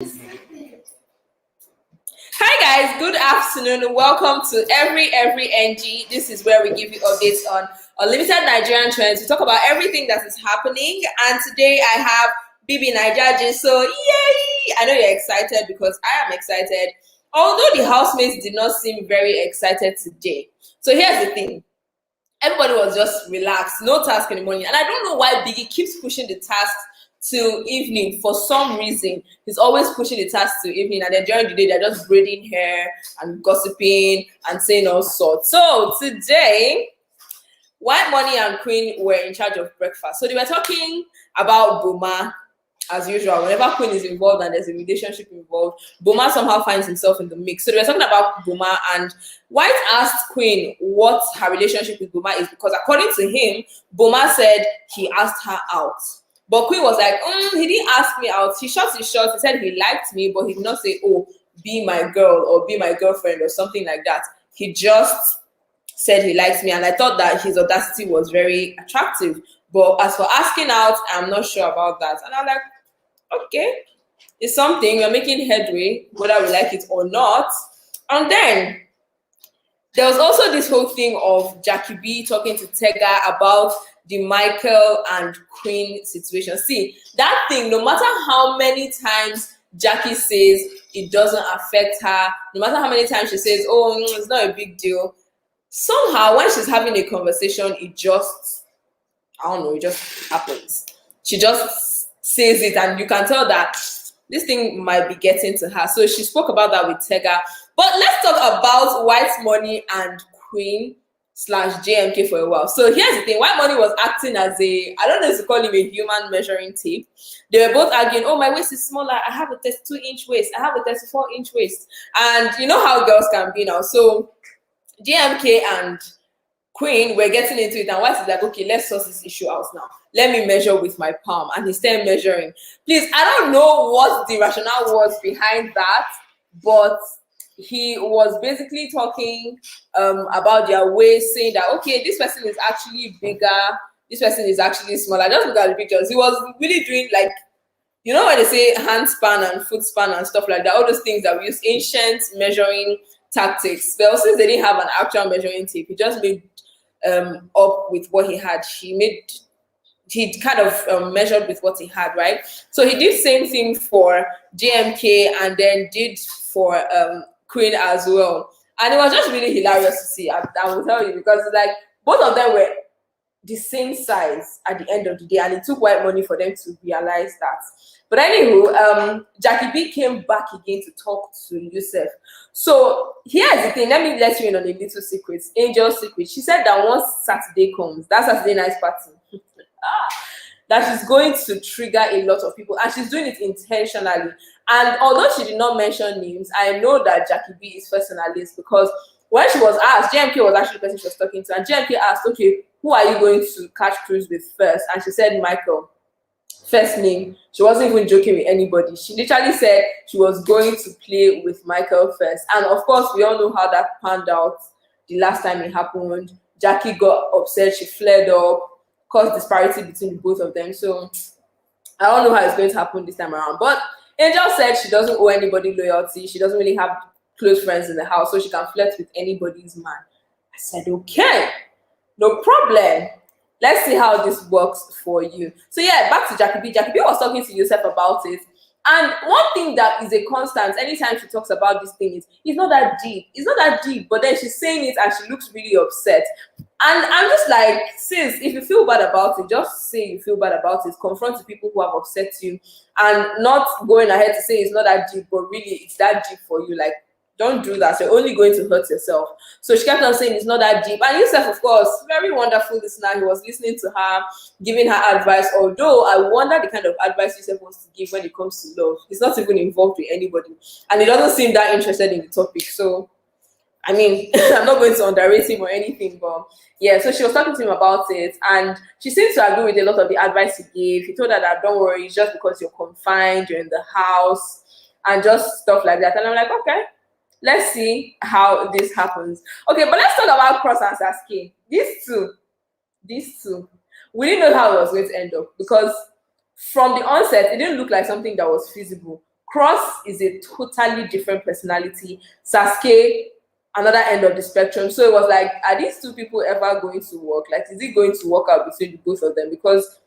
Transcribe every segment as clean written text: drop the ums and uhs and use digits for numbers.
Hi guys, good afternoon. Welcome to every NG. This is where we give you updates on unlimited Nigerian trends. We talk about everything that is happening, and today I have BBNaija. So yay! I know you're excited because I am excited. Although the housemates did not seem very excited today. So here's the thing. Everybody was just relaxed, no task in the morning. And I don't know why Biggie keeps pushing the tasks till evening. For some reason, he's always pushing the tasks to evening, and then during the day, they're just braiding hair and gossiping and saying all sorts. So today, White Money and Queen were in charge of breakfast. So they were talking about Boma. As usual, whenever Queen is involved and there's a relationship involved, Boma somehow finds himself in the mix. So they were talking about Boma, and White asked Queen what her relationship with Boma is, because according to him, Boma said he asked her out. But Queen was like, he didn't ask me out. He shot his shot. He said he liked me, but he did not say, oh, be my girl or be my girlfriend or something like that. He just said he likes me, and I thought that his audacity was very attractive. But as for asking out, I'm not sure about that. And I'm like, okay, it's something, we're making headway, whether we like it or not. And then there was also this whole thing of Jackie B talking to Tega about the Michael and Queen situation. See, that thing, no matter how many times Jackie says it doesn't affect her, no matter how many times she says, oh, it's not a big deal, somehow when she's having a conversation, it just, I don't know, it just happens. She just says it, and you can tell that this thing might be getting to her. So she spoke about that with Tega. But let's talk about White Money and Queen / JMK for a while. So here's the thing. White Money was acting as a, I don't know if to call him a human measuring tape. They were both arguing, oh, my waist is smaller. I have a 32-inch waist. I have a 34-inch waist. And you know how girls can be now. So JMK and Queen were getting into it, and White is like, okay, let's sort this issue out now. Let me measure with my palm. And he started measuring. Please, I don't know what the rationale was behind that, but he was basically talking about their waist, saying that, okay, this person is actually bigger, this person is actually smaller. Just look at the pictures. He was really doing, like, you know when they say hand span and foot span and stuff like that, all those things that we use, ancient measuring tactics. But since they didn't have an actual measuring tape, he just made up with what he had. He kind of measured with what he had, right? So he did same thing for JMK and then did for Queen as well. And it was just really hilarious to see, I will tell you, because like both of them were the same size at the end of the day, and it took White Money for them to realize that. But anywho, Jackie B came back again to talk to Yusuf. So here's the thing, let me let you in on a little secret, angel secret. She said that once Saturday comes, that Saturday night party, that she's going to trigger a lot of people, and she's doing it intentionally. And although she did not mention names, I know that Jackie B is first on her list, because when she was asked, JMK was actually the person she was talking to, and JMK asked, okay, who are you going to catch cruise with first? And she said Michael, first name. She wasn't even joking with anybody. She literally said she was going to play with Michael first. And of course, we all know how that panned out the last time it happened. Jackie got upset, she flared up, caused disparity between the both of them. So I don't know how it's going to happen this time around. But Angel said she doesn't owe anybody loyalty. She doesn't really have close friends in the house, so she can flirt with anybody's man. I said, okay, no problem. Let's see how this works for you. So yeah, back to Jackie B. Jackie B was talking to Yusuf about it. And one thing that is a constant anytime she talks about this thing is, it's not that deep. It's not that deep. But then she's saying it and she looks really upset. And I'm just like, sis, if you feel bad about it, just say you feel bad about it. Confront the people who have upset you, and not going ahead to say it's not that deep, but really it's that deep for you. Like, don't do that. You're only going to hurt yourself. So she kept on saying it's not that deep. And Yusuf, of course, very wonderful listener. He was listening to her, giving her advice. Although I wonder the kind of advice Yusuf wants to give when it comes to love. He's not even involved with anybody. And he doesn't seem that interested in the topic. So, I mean, I'm not going to underrate him or anything. But yeah, so she was talking to him about it. And she seems to agree with a lot of the advice he gave. He told her that, don't worry, it's just because you're confined, you're in the house, and just stuff like that. And I'm like, okay. Let's see how this happens. Okay, but let's talk about Cross and Sasuke. These two, we didn't know how it was going to end up, because from the onset, it didn't look like something that was feasible. Cross is a totally different personality. Sasuke, another end of the spectrum. So it was like, are these two people ever going to work? Like, is it going to work out between the both of them? Because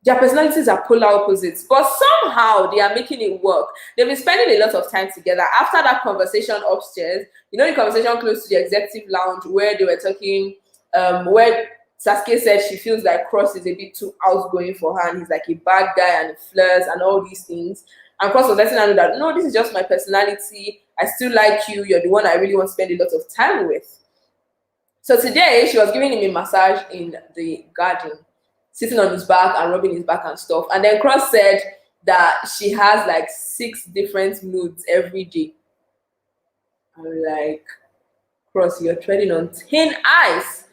their personalities are polar opposites, but somehow they are making it work. They've been spending a lot of time together. After that conversation upstairs, you know, the conversation close to the executive lounge where they were talking, where Sasuke said she feels like Cross is a bit too outgoing for her and he's like a bad guy and he flirts and all these things. And Cross was letting her know that, no, this is just my personality. I still like you. You're the one I really want to spend a lot of time with. So today she was giving him a massage in the garden, sitting on his back and rubbing his back and stuff. And then Cross said that she has like 6 different moods every day. I'm like, Cross, you're treading on thin ice.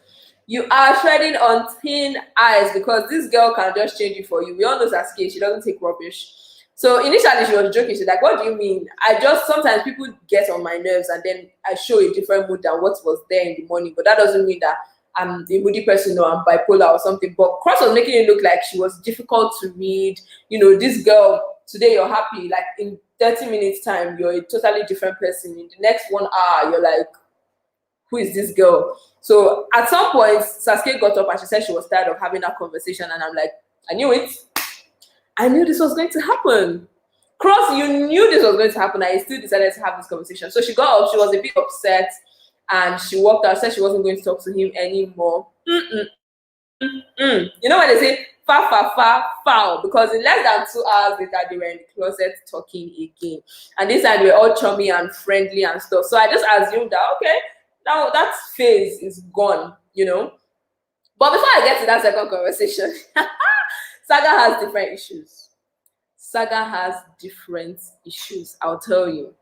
You are treading on thin ice because this girl can just change it for you. We all know Sasuke, she doesn't take rubbish. So initially she was joking. She's like, what do you mean? Sometimes people get on my nerves and then I show a different mood than what was there in the morning. But that doesn't mean that I'm a moody person or I'm bipolar or something. But Cross was making it look like she was difficult to read. You know, this girl, today you're happy. Like in 30 minutes time, you're a totally different person. In the next 1 hour, you're like, who is this girl? So at some point, Sasuke got up and she said she was tired of having that conversation. And I'm like, I knew it. I knew this was going to happen. Cross, you knew this was going to happen. I still decided to have this conversation. So she got up. She was a bit upset. And she walked out, said she wasn't going to talk to him anymore. You know when they say, foul, because in less than 2 hours later, they were in the closet talking again. And this time, they were all chummy and friendly and stuff. So I just assumed that, okay, now that phase is gone, you know. But before I get to that second conversation, Saga has different issues. Saga has different issues, I'll tell you.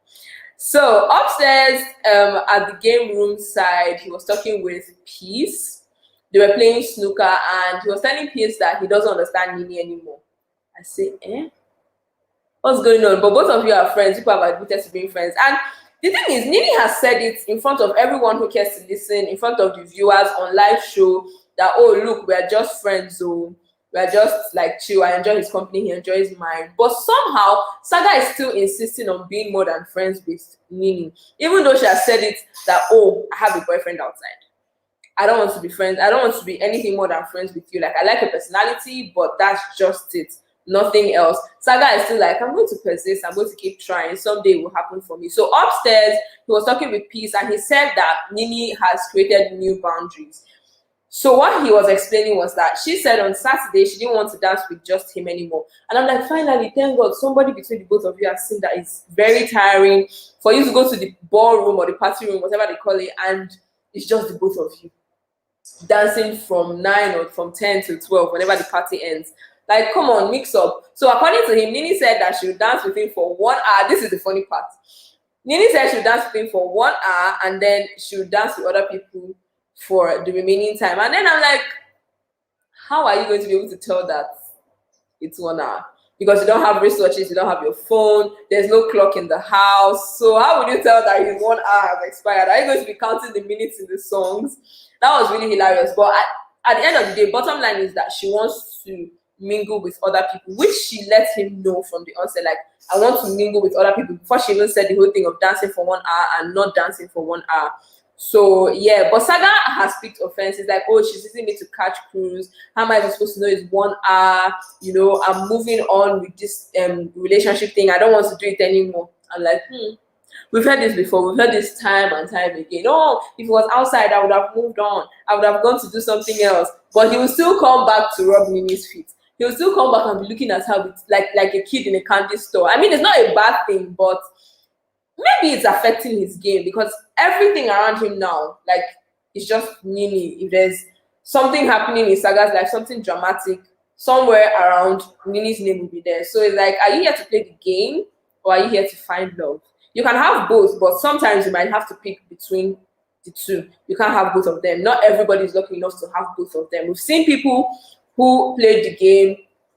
So upstairs at the game room side, he was talking with Peace. They were playing snooker and he was telling Peace that he doesn't understand Nini anymore. I say, what's going on? But both of you are friends. People have admitted to being friends. And the thing is, Nini has said it in front of everyone who cares to listen, in front of the viewers on live show, that, oh, look, we are just friends. So we are just like chill. I enjoy his company. He enjoys mine. But somehow, Saga is still insisting on being more than friends with Nini. Even though she has said it that, oh, I have a boyfriend outside. I don't want to be friends. I don't want to be anything more than friends with you. Like, I like your personality, but that's just it. Nothing else. Saga is still like, I'm going to persist. I'm going to keep trying. Someday it will happen for me. So upstairs, he was talking with Peace and he said that Nini has created new boundaries. So what he was explaining was that she said on Saturday she didn't want to dance with just him anymore. And I'm like, finally, thank God, somebody between the both of you has seen that it's very tiring for you to go to the ballroom or the party room, whatever they call it, and it's just the both of you dancing from 9 or from 10 to 12 whenever the party ends. Like, come on, mix up. So according to him, Nini said that she would dance with him for 1 hour. This is the funny part. Nini said she would dance with him for 1 hour and then she would dance with other people for the remaining time. And then I'm like, how are you going to be able to tell that it's 1 hour? Because you don't have wristwatches, you don't have your phone, there's no clock in the house. So how would you tell that his 1 hour has expired? Are you going to be counting the minutes in the songs? That was really hilarious. But at the end of the day, bottom line is that she wants to mingle with other people, which she let him know from the onset. Like, I want to mingle with other people, before she even said the whole thing of dancing for 1 hour and not dancing for 1 hour. So yeah, but Saga has picked offense. It's like, oh, she's using me to catch cruise. How am I supposed to know it's 1 hour? You know, I'm moving on with this relationship thing. I don't want to do it anymore. I'm like, we've heard this before. We've heard this time and time again. Oh, if it was outside, I would have moved on. I would have gone to do something else. But he will still come back to rub Nini's feet. He will still come back and be looking at her with like a kid in a candy store. I mean, it's not a bad thing, but maybe it's affecting his game because everything around him now, like, it's just Nini. If there's something happening in Saga's life, something dramatic, somewhere around, Nini's name will be there. So it's like, are you here to play the game or are you here to find love? You can have both, but sometimes you might have to pick between the two. You can't have both of them. Not everybody is lucky enough to have both of them. We've seen people who played the game,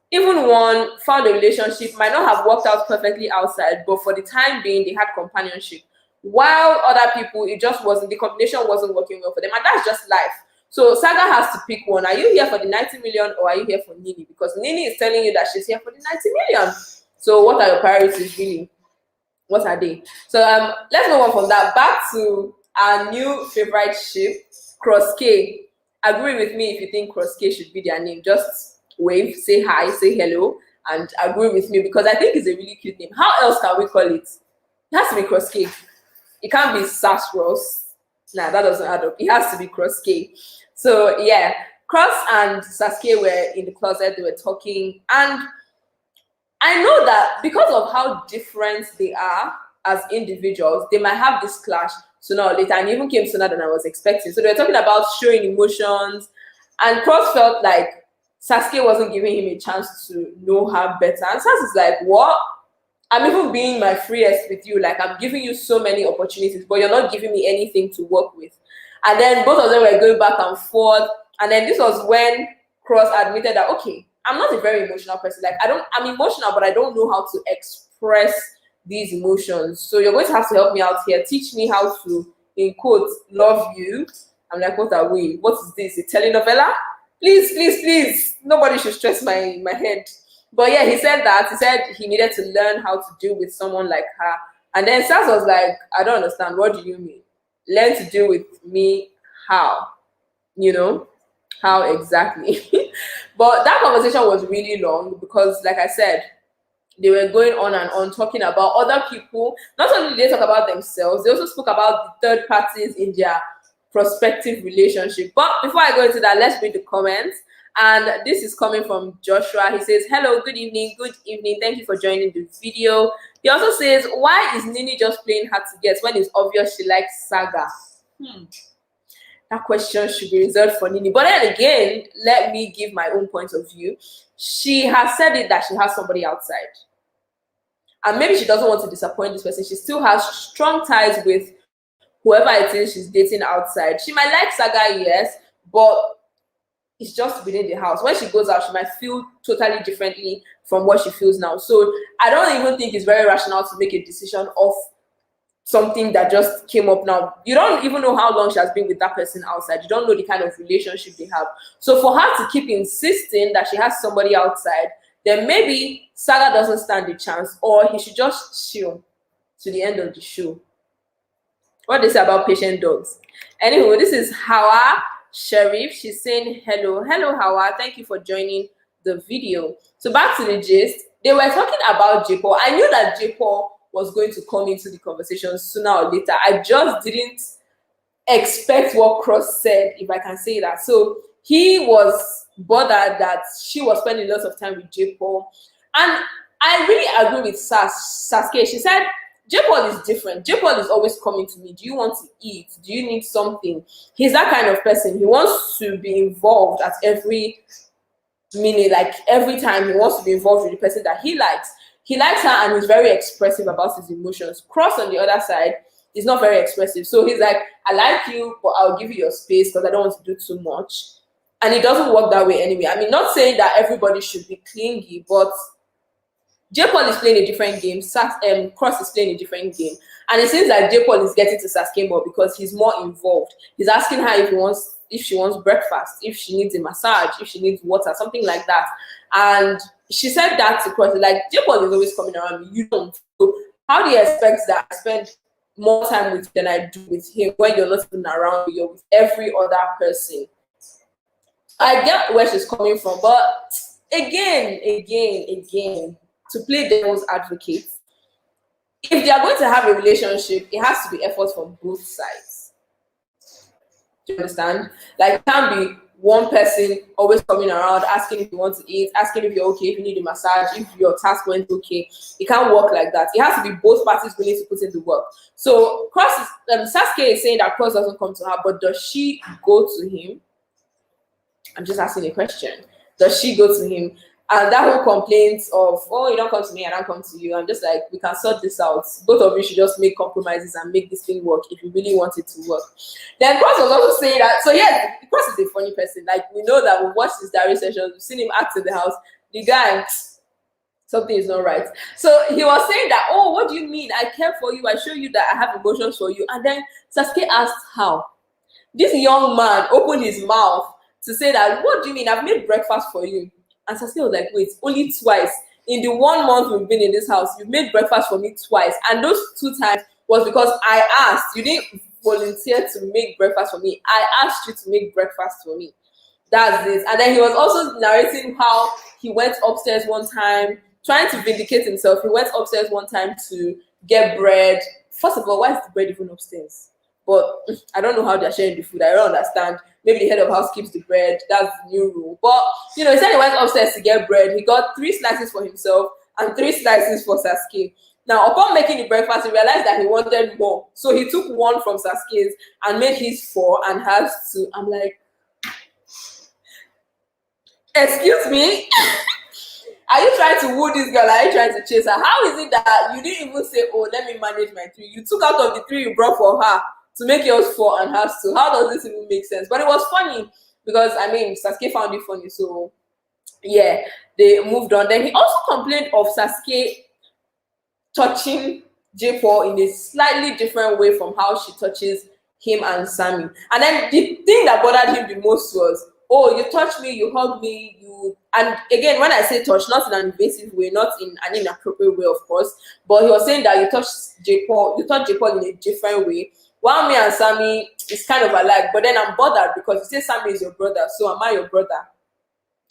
even one found a relationship, might not have worked out perfectly outside, but for the time being, they had companionship. While other people, it just wasn't, the combination wasn't working well for them. And that's just life. So Saga has to pick one. Are you here for the 90 million or are you here for Nini? Because Nini is telling you that she's here for the 90 million. So what are your priorities really? What are they? So let's move on from that. Back to our new favorite ship, Cross K. Agree with me if you think Cross K should be their name. Just wave, say hi, say hello, and agree with me because I think it's a really cute name. How else can we call it? It has to be Cross K. It can't be Sass Ross. Nah, that doesn't add up. It has to be Cross K. So yeah, Cross and Sasuke were in the closet. They were talking, and I know that because of how different they are as individuals, they might have this clash sooner or later, and even came sooner than I was expecting. So they were talking about showing emotions, and Cross felt like Sasuke wasn't giving him a chance to know her better. And Sas is like, what? I'm even being my freest with you. Like, I'm giving you so many opportunities, but you're not giving me anything to work with. And then both of them were going back and forth. And then this was when Cross admitted that, okay, I'm not a very emotional person. Like, I'm emotional, but I don't know how to express these emotions. So you're going to have to help me out here. Teach me how to, in quotes, love you. I'm like, what are we? What is this? A telenovela? Please, please, please. Nobody should stress my head. But yeah, he said that. He said he needed to learn how to deal with someone like her. And then Sas was like, I don't understand. What do you mean? Learn to deal with me how? You know? How exactly? But that conversation was really long because, like I said, they were going on and on talking about other people. Not only did they talk about themselves, they also spoke about the third parties in their prospective relationship. But before I go into that, let's read the comments. And this is coming from Joshua. He says, hello, good evening, thank you for joining the video. He also says, why is Nini just playing hard to get when it's obvious she likes Saga? That question should be reserved for Nini. But then again, let me give my own point of view. She has said it that she has somebody outside, and maybe she doesn't want to disappoint this person. She still has strong ties with whoever it is she's dating outside. She might like Saga, yes, but it's just within the house. When she goes out, she might feel totally differently from what she feels now. So I don't even think it's very rational to make a decision of something that just came up now. You don't even know how long she has been with that person outside. You don't know the kind of relationship they have. So for her to keep insisting that she has somebody outside, then maybe Saga doesn't stand a chance, or he should just chill to the end of the show. What they say about patient dogs. Anyway, this is Hawa Sharif. She's saying hello. Hello, Hawa. Thank you for joining the video. So back to the gist. They were talking about J-Paul. I knew that J-Paul was going to come into the conversation sooner or later. I just didn't expect what Cross said, if I can say that. So he was bothered that she was spending lots of time with J-Paul. And I really agree with Sasuke. She said, J-Paul is different. J-Paul is always coming to me. Do you want to eat? Do you need something? He's that kind of person. He wants to be involved at every minute. Like every time he wants to be involved with the person that he likes. He likes her and he's very expressive about his emotions. Cross on the other side is not very expressive. So he's like, I like you, but I'll give you your space because I don't want to do too much. And it doesn't work that way anyway. I mean, not saying that everybody should be clingy, but J-Paul is playing a different game. Cross is playing a different game. And it seems like J-Paul is getting to Sasuke more because he's more involved. He's asking her if she wants breakfast, if she needs a massage, if she needs water, something like that. And she said that to Cross, like, J-Paul is always coming around me. You don't. So how do you expect that I spend more time with you than I do with him when you're not even around, you're with every other person? I get where she's coming from, but again, to play devil's advocate, if they are going to have a relationship, it has to be effort from both sides. Do you understand? Like, it can't be one person always coming around asking if you want to eat, asking if you're okay, if you need a massage, if your task went okay. It can't work like that. It has to be both parties willing to put in the work. So Sasuke is saying that Cross doesn't come to her, but does she go to him? I'm just asking a question. Does she go to him? And that whole complaint of, oh, you don't come to me, I don't come to you. I'm just like, we can sort this out. Both of you should just make compromises and make this thing work if you really want it to work. Then Cross was also saying that, so yeah, Cross is a funny person. Like, we know that we've watched his diary sessions, we've seen him act in the house. The guy, something is not right. So he was saying that, oh, what do you mean? I care for you. I show you that I have emotions for you. And then Sasuke asked how. This young man opened his mouth to say that, what do you mean? I've made breakfast for you. And Sasuke was like, wait, only twice. in the 1 month we've been in this house, you've made breakfast for me twice. And those 2 times was because I asked. You didn't volunteer to make breakfast for me. I asked you to make breakfast for me. That's this. And then he was also narrating how he went upstairs one time, trying to vindicate himself. He went upstairs one time to get bread. First of all, why is the bread even upstairs? But I don't know how they're sharing the food. I don't understand. Maybe the head of house keeps the bread. That's the new rule. But, he said he went upstairs to get bread. He got 3 slices for himself and 3 slices for Sasuke. Now, upon making the breakfast, he realized that he wanted more. So he took 1 from Sasuke's and made his 4 and has 2. I'm like, excuse me? Are you trying to woo this girl? Are you trying to chase her? How is it that you didn't even say, oh, let me manage my 3? You took out of the 3 you brought for her to make yours 4 and hers 2. How does this even make sense? But it was funny because, Sasuke found it funny. So, yeah, they moved on. Then he also complained of Sasuke touching J-Paul in a slightly different way from how she touches him and Sammy. And then the thing that bothered him the most was, oh, you touch me, you hug me, and again, when I say touch, not in an invasive way, not in an inappropriate way, of course, but he was saying that you touch J-Paul in a different way. While me and Sammy is kind of alike, but then I'm bothered because you say Sammy is your brother, so am I your brother?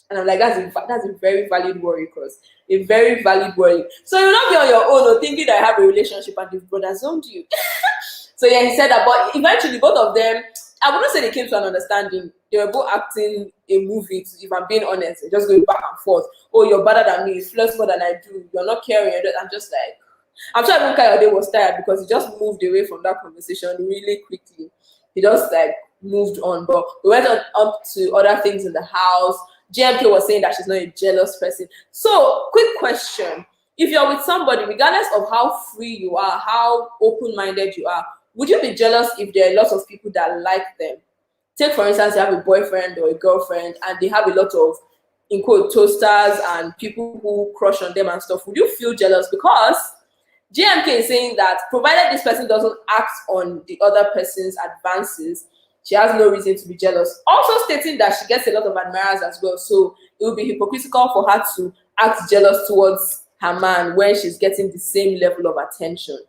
And I'm like, that's a very valid worry, because a very valid worry. So you'll not be on your own or thinking that I have a relationship and they've brother zoned you. So yeah, he said that, but eventually both of them, I wouldn't say they came to an understanding. They were both acting a movie, if I'm being honest. They're just going back and forth. Oh, you're better than me. You flirt more than I do. You're not caring. I'm just like, I'm sure even Kayode was tired because he just moved away from that conversation really quickly. He just like moved on. But we went up to other things in the house. JMK was saying that she's not a jealous person. So, quick question. If you're with somebody, regardless of how free you are, how open-minded you are, would you be jealous if there are lots of people that like them? Take, for instance, you have a boyfriend or a girlfriend and they have a lot of, in quote, toasters and people who crush on them and stuff. Would you feel jealous? Because JMK is saying that provided this person doesn't act on the other person's advances, she has no reason to be jealous. Also stating that she gets a lot of admirers as well. So it would be hypocritical for her to act jealous towards her man when she's getting the same level of attention,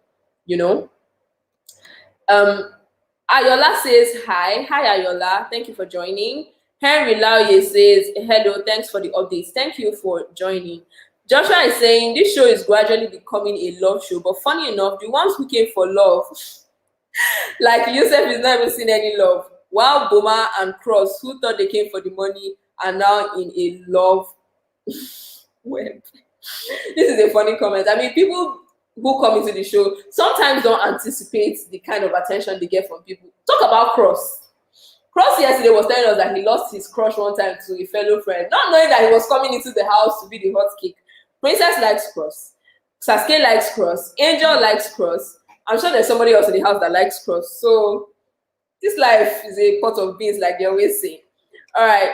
Ayola says hi. Hi, Ayola. Thank you for joining. Henry Lauye says hello. Thanks for the updates. Thank you for joining. Joshua is saying this show is gradually becoming a love show, but funny enough, the ones who came for love, like Yusuf, is not even seen any love. While Boma and Cross, who thought they came for the money, are now in a love web. This is a funny comment. People who come into the show sometimes don't anticipate the kind of attention they get from people. Talk about Cross. Cross yesterday was telling us that he lost his crush one time to a fellow friend, not knowing that he was coming into the house to be the hot cake. Princess likes Cross. Sasuke likes Cross. Angel likes Cross. I'm sure there's somebody else in the house that likes Cross. So this life is a pot of beans, like they always say. All right.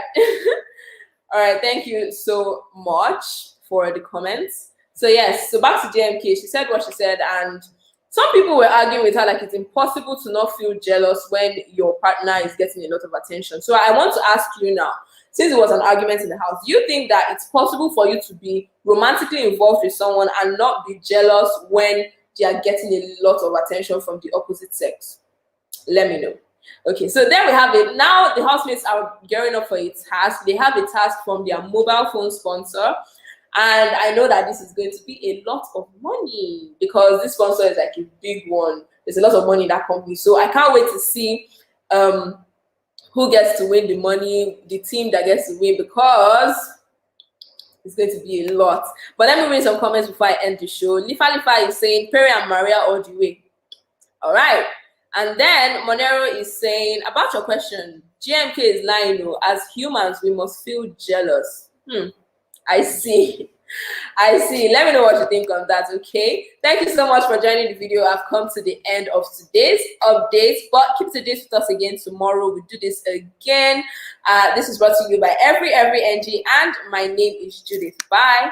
All right. Thank you so much for the comments. So yes, so back to JMK. She said what she said, and some people were arguing with her like it's impossible to not feel jealous when your partner is getting a lot of attention. So I want to ask you now, since it was an argument in the house, do you think that it's possible for you to be romantically involved with someone and not be jealous when they are getting a lot of attention from the opposite sex? Let me know. Okay, so there we have it. Now the housemates are gearing up for a task. They have a task from their mobile phone sponsor. And I know that this is going to be a lot of money because this sponsor is like a big one. There's a lot of money in that company. So I can't wait to see who gets to win the money, the team that gets to win, because it's going to be a lot. But let me read some comments before I end the show. Lifa is saying, Perry and Maria all the way. All right. And then Monero is saying, about your question, GMK is lying though. As humans, we must feel jealous. I see. Let me know what you think on that, okay? Thank you so much for joining the video. I've come to the end of today's update, but keep to this with us again tomorrow. We'll do this again. This is brought to you by Every NG, and my name is Judith. Bye.